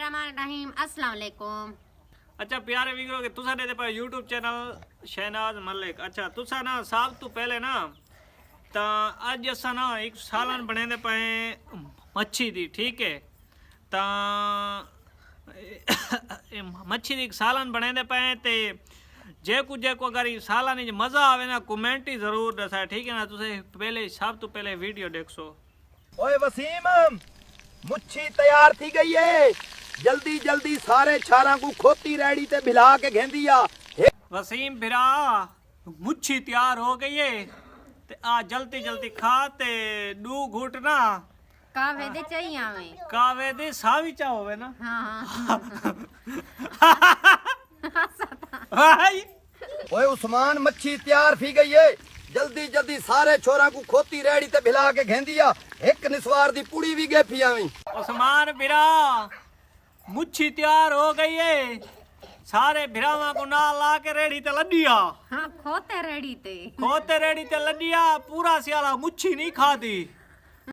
बिस्मिल्लाहिर्रहमानिर्रहीम अस्सलाम वालेकुम। अच्छा प्यारे वीरो के तुसा दे पे यूट्यूब चैनल शहनाज मलिक। अच्छा तुसा ना सब तो पहले ना ता अज असा ना एक सालन बने दे पे मच्छी दी, ठीक है। ता मच्छी दी एक सालन बने दे पे ते जेको अगर सालन च मजा आवे ना कमेंट ही जरूर दसा, ठीक है ना। तुसे पहले सब तो पहले वीडियो देखो। ओए वसीम, मुच्छी तैयार थी गई है। जल्दी जल्दी सारे छारा को खोती रेडी ते भिला के घेंदी आ। वसीम बिरा मुच्छी तैयार हो गई है ते आ जल्दी जल्दी खा ते दू घुट ना कावे दे चाहिए हमें। कावे दे सावी चा होवे ना। हाँ भाई ओए उस्मान, मच्छी तैयार थी गई है। जल्दी जल्दी सारे छोरा को खोती रेडी ते भिला के घेंदी आ। एक निस्वार दी पुड़ी भी गेफी आवी। उस्मान बिरा मुच्छी तैयार हो गई है, सारे बिरावा को ना ला के रेडी ते लडिया। हाँ खोते रेडी ते खोते रेडी ते लडिया, पूरा सियाला मुच्छी नहीं खाती।